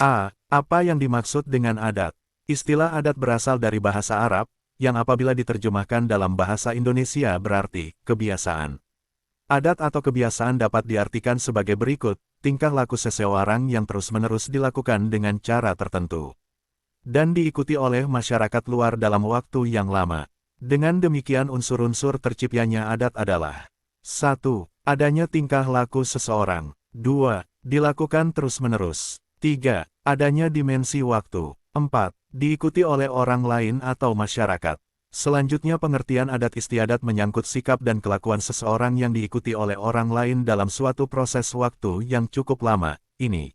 A. Apa yang dimaksud dengan adat? Istilah adat berasal dari bahasa Arab, yang apabila diterjemahkan dalam bahasa Indonesia berarti kebiasaan. Adat atau kebiasaan dapat diartikan sebagai berikut, tingkah laku seseorang yang terus-menerus dilakukan dengan cara tertentu dan diikuti oleh masyarakat luar dalam waktu yang lama. Dengan demikian unsur-unsur terciptanya adat adalah 1. Adanya tingkah laku seseorang. 2. Dilakukan terus-menerus. 3. Adanya dimensi waktu. 4. Diikuti oleh orang lain atau masyarakat. Selanjutnya pengertian adat istiadat menyangkut sikap dan kelakuan seseorang yang diikuti oleh orang lain dalam suatu proses waktu yang cukup lama. Ini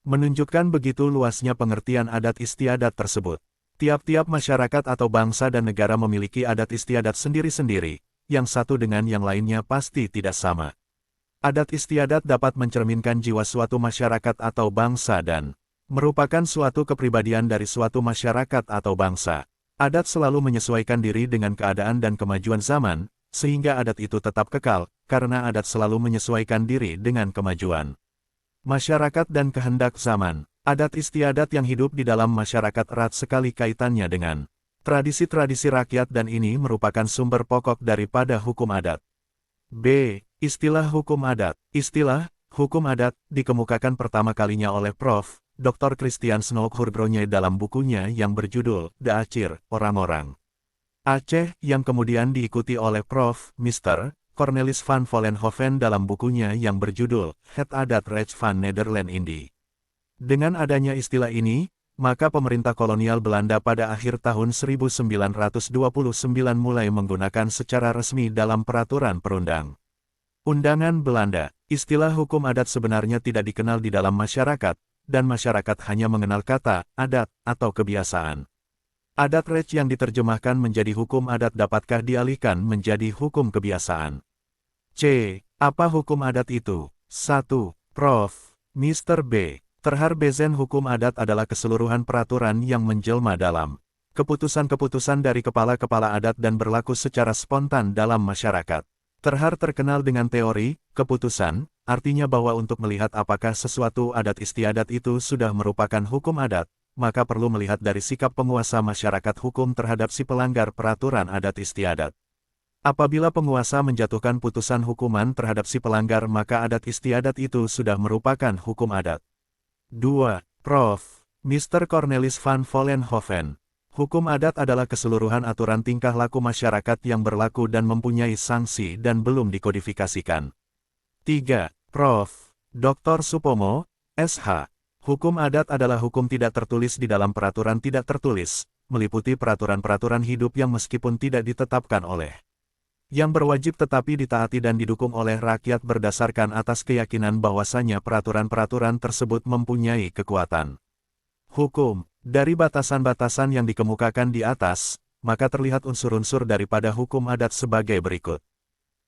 menunjukkan begitu luasnya pengertian adat istiadat tersebut. Tiap-tiap masyarakat atau bangsa dan negara memiliki adat istiadat sendiri-sendiri, yang satu dengan yang lainnya pasti tidak sama. Adat istiadat dapat mencerminkan jiwa suatu masyarakat atau bangsa dan merupakan suatu kepribadian dari suatu masyarakat atau bangsa. Adat selalu menyesuaikan diri dengan keadaan dan kemajuan zaman, sehingga adat itu tetap kekal, karena adat selalu menyesuaikan diri dengan kemajuan masyarakat dan kehendak zaman. Adat istiadat yang hidup di dalam masyarakat erat sekali kaitannya dengan tradisi-tradisi rakyat dan ini merupakan sumber pokok daripada hukum adat. B. Istilah hukum adat. Istilah hukum adat dikemukakan pertama kalinya oleh Prof. Dr. Christian Snolkhurbrone dalam bukunya yang berjudul The Aceh, Orang-orang Aceh, yang kemudian diikuti oleh Prof. Mr. Cornelis van Vollenhoven dalam bukunya yang berjudul Het Adat Recht van Nederland-Indië. Dengan adanya istilah ini, maka pemerintah kolonial Belanda pada akhir tahun 1929 mulai menggunakan secara resmi dalam peraturan perundang-undangan Belanda. Istilah hukum adat sebenarnya tidak dikenal di dalam masyarakat, dan masyarakat hanya mengenal kata adat atau kebiasaan. Adat Recht yang diterjemahkan menjadi hukum adat dapatkah dialihkan menjadi hukum kebiasaan? C. Apa hukum adat itu? 1. Prof. Mr. B. Terharbezen hukum adat adalah keseluruhan peraturan yang menjelma dalam keputusan-keputusan dari kepala-kepala adat dan berlaku secara spontan dalam masyarakat. Terhar terkenal dengan teori keputusan, artinya bahwa untuk melihat apakah sesuatu adat istiadat itu sudah merupakan hukum adat, maka perlu melihat dari sikap penguasa masyarakat hukum terhadap si pelanggar peraturan adat istiadat. Apabila penguasa menjatuhkan putusan hukuman terhadap si pelanggar maka adat istiadat itu sudah merupakan hukum adat. 2. Prof. Mr. Cornelis van Vollenhoven. Hukum adat adalah keseluruhan aturan tingkah laku masyarakat yang berlaku dan mempunyai sanksi dan belum dikodifikasikan. 3. Prof. Dr. Supomo, S.H. Hukum adat adalah hukum tidak tertulis di dalam peraturan tidak tertulis, meliputi peraturan-peraturan hidup yang meskipun tidak ditetapkan oleh yang berwajib tetapi ditaati dan didukung oleh rakyat berdasarkan atas keyakinan bahwasanya peraturan-peraturan tersebut mempunyai kekuatan hukum. Dari batasan-batasan yang dikemukakan di atas, maka terlihat unsur-unsur daripada hukum adat sebagai berikut.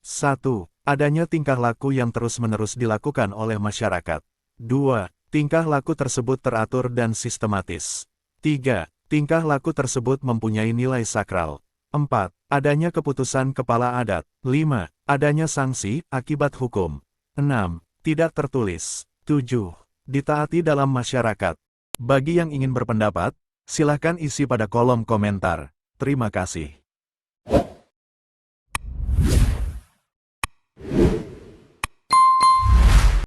1. Adanya tingkah laku yang terus-menerus dilakukan oleh masyarakat. 2. Tingkah laku tersebut teratur dan sistematis. 3. Tingkah laku tersebut mempunyai nilai sakral. 4. Adanya keputusan kepala adat. 5. Adanya sanksi akibat hukum. 6. Tidak tertulis. 7. Ditaati dalam masyarakat. Bagi yang ingin berpendapat, silakan isi pada kolom komentar. Terima kasih.